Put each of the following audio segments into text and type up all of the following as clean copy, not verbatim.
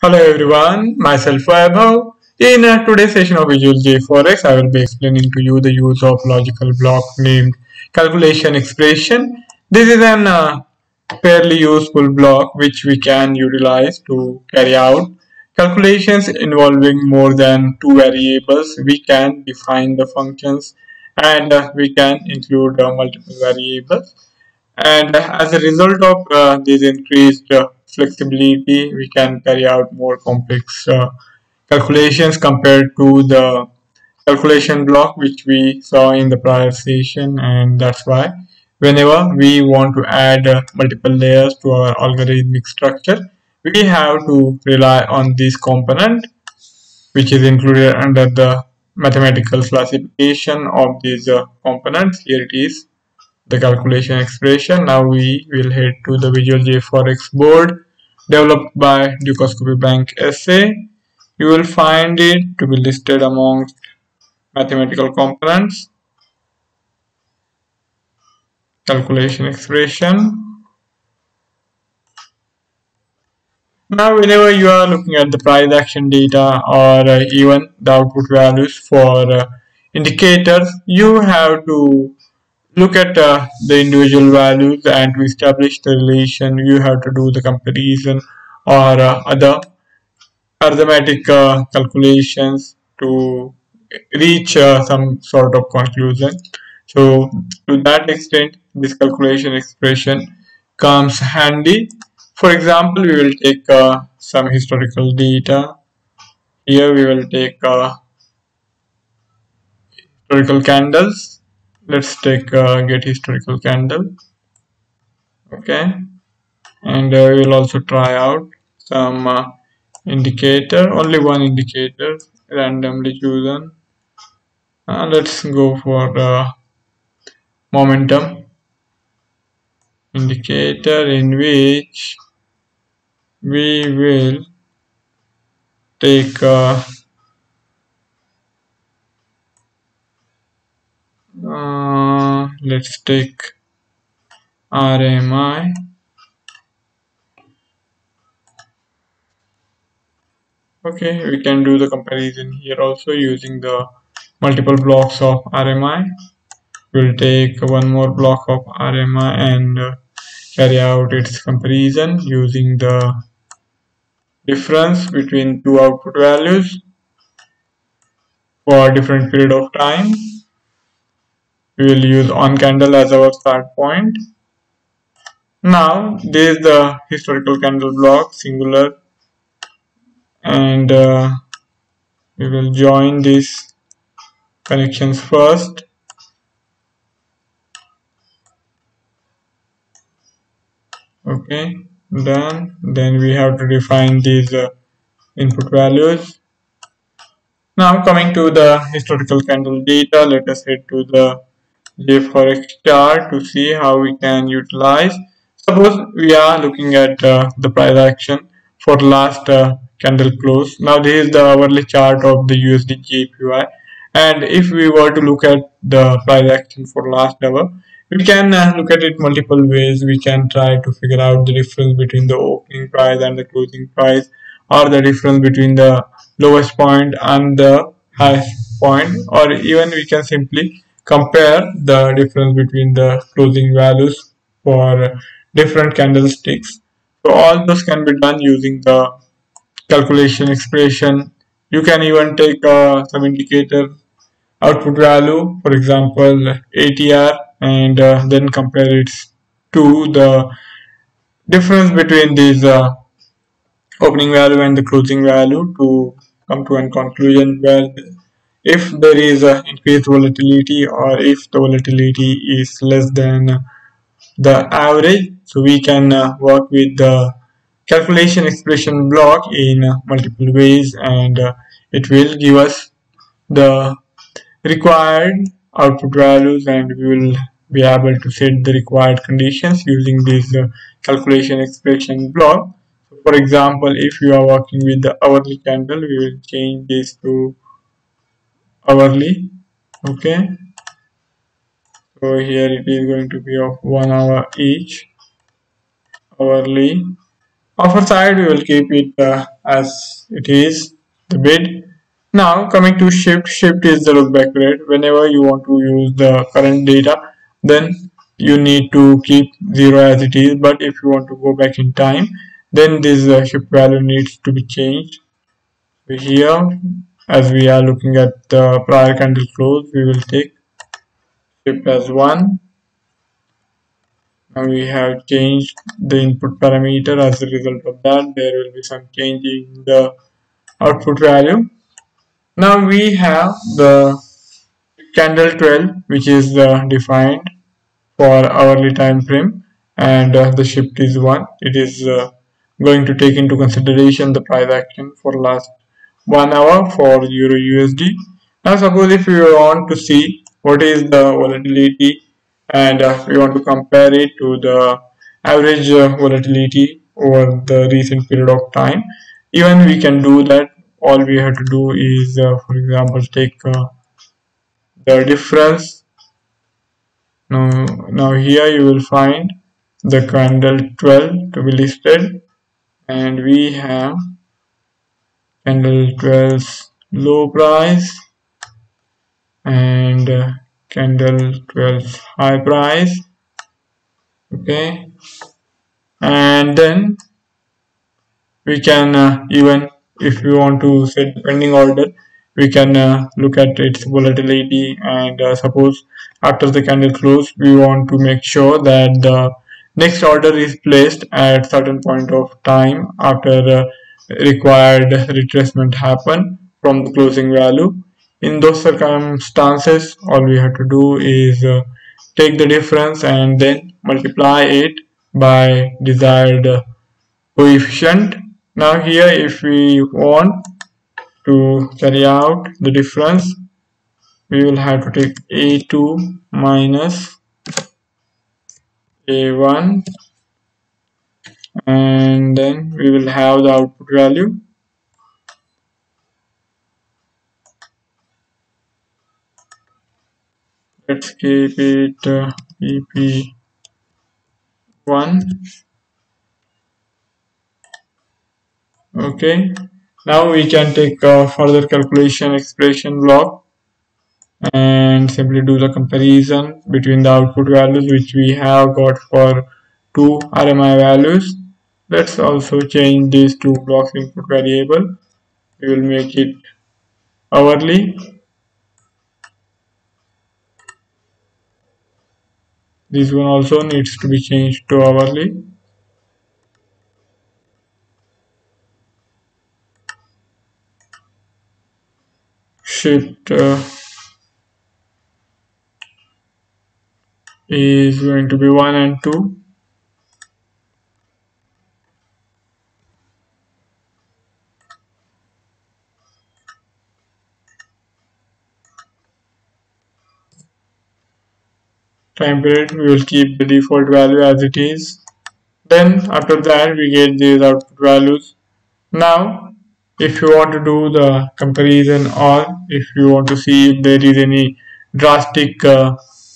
Hello everyone, myself Vaibhav. In today's session of Visual JForex, I will be explaining to you the use of logical block named calculation expression. This is an fairly useful block which we can utilize to carry out calculations involving more than two variables. We can define the functions and we can include multiple variables, and as a result of this increased flexibility, we can carry out more complex calculations compared to the calculation block which we saw in the prior session. And that's why whenever we want to add multiple layers to our algorithmic structure, we have to rely on this component which is included under the mathematical classification of these components. Here it is, the calculation expression. Now we will head to the Visual JForex board developed by Dukascopy Bank SA. You will find it to be listed amongst mathematical components, calculation expression. Now whenever you are looking at the price action data or even the output values for indicators, you have to look at the individual values, and to establish the relation you have to do the comparison or other arithmetic calculations to reach some sort of conclusion. So to that extent, this calculation expression comes handy. For example, we will take some historical data. Here we will take historical candles. Let's take get historical candle. Okay, and we will also try out some indicator, only one indicator randomly chosen. Let's go for momentum indicator, in which we will take let's take RMI. Okay, we can do the comparison here also using the multiple blocks of RMI. We'll take one more block of RMI and carry out its comparison using the difference between two output values for different period of time. We will use on candle as our start point. Now this is the historical candle block singular, and we will join these connections first. Okay, done. Then we have to define these input values. Now coming to the historical candle data, let us head to the JForex chart to see how we can utilize. Suppose we are looking at the price action for last candle close. Now this is the hourly chart of the USD JPY, and if we were to look at the price action for last hour, we can look at it multiple ways. We can try to figure out the difference between the opening price and the closing price, or the difference between the lowest point and the highest point, or even we can simply compare the difference between the closing values for different candlesticks. So all those can be done using the calculation expression. You can even take some indicator output value, for example ATR, and then compare it to the difference between these opening value and the closing value to come to a conclusion where if there is increased volatility, or if the volatility is less than the average. So we can work with the calculation expression block in multiple ways, and it will give us the required output values, and we will be able to set the required conditions using this calculation expression block. So for example, if you are working with the hourly candle, we will change this to hourly. Okay, so here it is going to be of 1 hour each, hourly. Offer side, we will keep it as it is, the bid. Now coming to shift, shift is the look back period. Whenever you want to use the current data, then you need to keep 0 as it is, but if you want to go back in time, then this shift value needs to be changed. So here, as we are looking at the prior candle close, we will take shift as 1. Now we have changed the input parameter. As a result of that, there will be some change in the output value. Now we have the candle 12, which is defined for hourly time frame, and the shift is 1. It is going to take into consideration the price action for last 1 hour for Euro USD. Now suppose if you want to see what is the volatility, and we want to compare it to the average volatility over the recent period of time, even we can do that. All we have to do is for example take the difference. Now here you will find the candle 12 to be listed, and we have candle 12's low price and candle 12's high price. Okay, and then we can even if we want to set pending order, we can look at its volatility, and suppose after the candle close we want to make sure that the next order is placed at certain point of time after required retracement happen from the closing value. In those circumstances, all we have to do is take the difference and then multiply it by desired coefficient. Now here if we want to carry out the difference, we will have to take A2 minus A1, and then we will have the output value. Let's keep it EP1. Okay, now we can take further calculation expression block and simply do the comparison between the output values which we have got for two RMI values. Let's also change these two blocks input variable. We will make it hourly. This one also needs to be changed to hourly. Shift is going to be 1 and 2. Time period, we will keep the default value as it is. Then after that we get these output values. Now if you want to do the comparison, or if you want to see if there is any drastic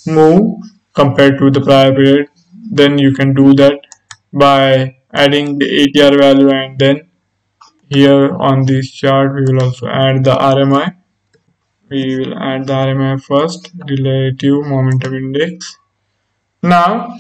move compared to the prior period, then you can do that by adding the ATR value, and then here on this chart we will also add the RMI. We will add the RMI first, relative momentum index. Now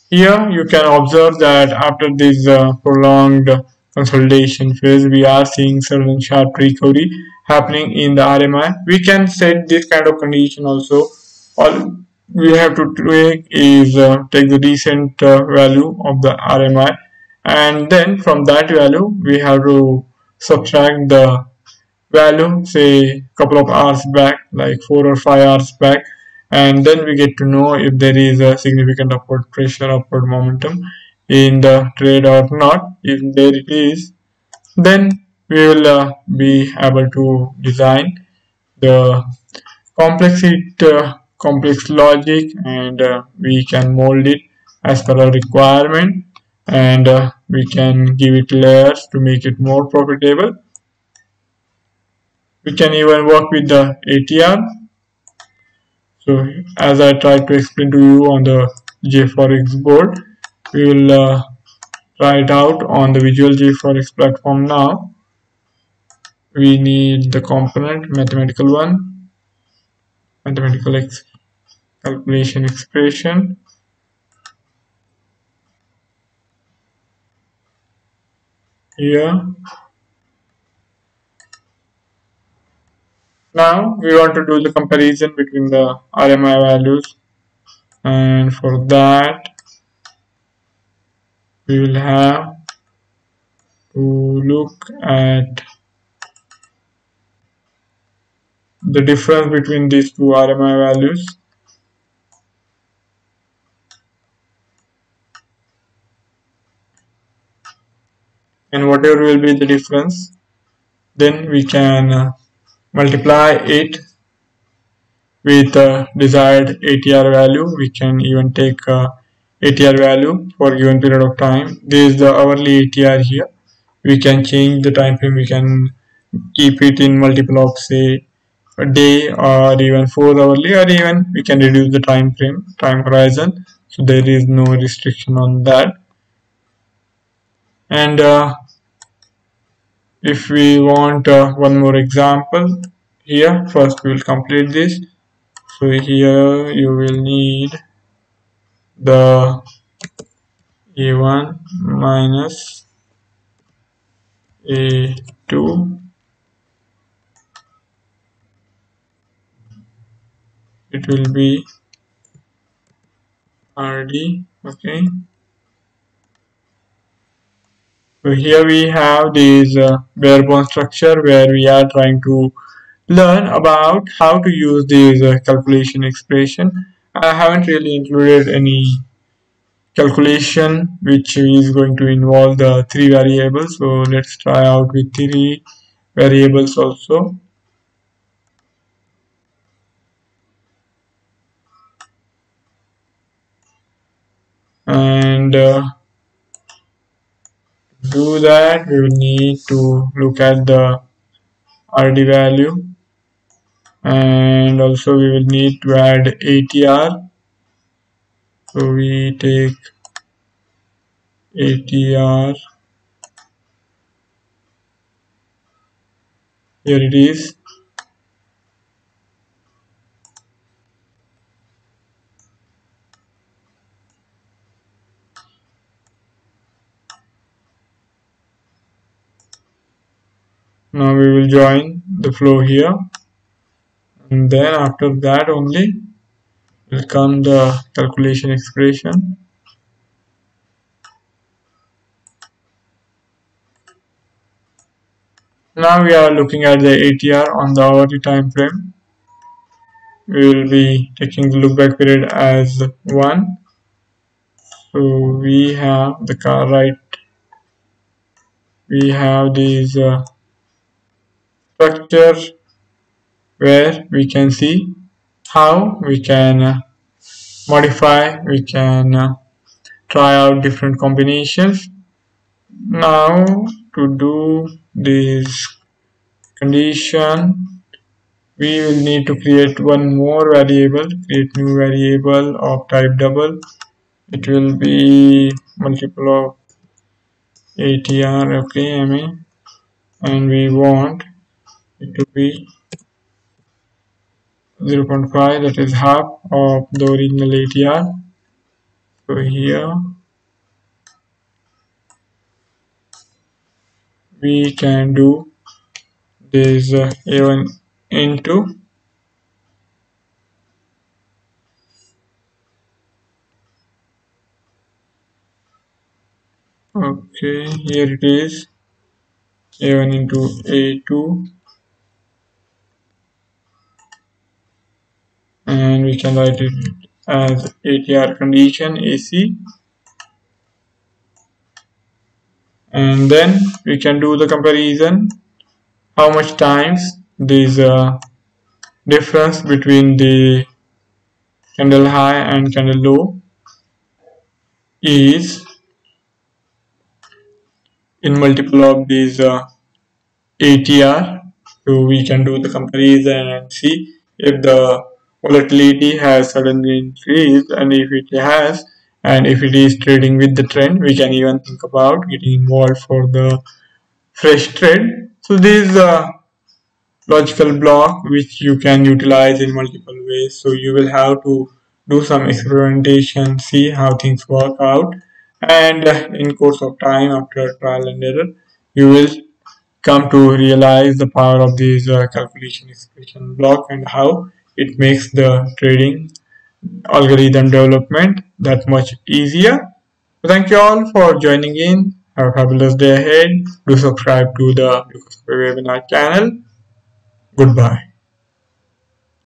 here you can observe that after this prolonged consolidation phase, we are seeing certain sharp recovery happening in the RMI. We can set this kind of condition also. All we have to take is take the recent value of the RMI, and then from that value we have to subtract the value, say couple of hours back, like 4 or 5 hours back, and then we get to know if there is a significant upward pressure, upward momentum in the trade or not. If there it is, then we will be able to design the complex logic, and we can mold it as per our requirement, and we can give it layers to make it more profitable. We can even work with the ATR. So as I tried to explain to you on the JForex board, we will try it out on the Visual JForex platform now. We need the component, mathematical one, mathematical calculation expression. Here. Now we want to do the comparison between the RMI values, and for that we will have to look at the difference between these two RMI values. And whatever will be the difference, then we can multiply it with the desired ATR value. We can even take ATR value for a given period of time. This is the hourly ATR here. We can change the time frame. We can keep it in multiple of say a day or even 4 hourly, or even we can reduce the time frame, time horizon. So there is no restriction on that. And if we want one more example here, first we will complete this. So here you will need the A1 minus A2. It will be RD. Okay. So here we have this bare bone structure where we are trying to learn about how to use this calculation expression. I haven't really included any calculation which is going to involve the three variables. So let's try out with three variables also. And do that we will need to look at the RD value, and also we will need to add ATR. So we take ATR, here it is. Now we will join the flow here, and then after that only will come the calculation expression. Now we are looking at the ATR on the hourly time frame. We will be taking the lookback period as 1. So we have the car right. We have this structure where we can see how we can modify, we can try out different combinations. Now to do this condition, we will need to create one more variable, create new variable of type double. It will be multiple of ATR, okay, and we want it to be 0.5, that is half of the original ATR. So here we can do this A1 into okay, here it is A1 into A2, and we can write it as ATR condition AC, and then we can do the comparison how much times this difference between the candle high and candle low is in multiple of these ATR. So we can do the comparison and see if the volatility has suddenly increased, and if it has, And if it is trading with the trend, we can even think about getting involved for the fresh trade. So this is a logical block which you can utilize in multiple ways. So you will have to do some experimentation, see how things work out, and in course of time, after trial and error, you will come to realize the power of this calculation expression block and how it makes the trading algorithm development that much easier. So thank you all for joining in. Have a fabulous day ahead. Do subscribe to the Dukascopy webinar channel. Goodbye.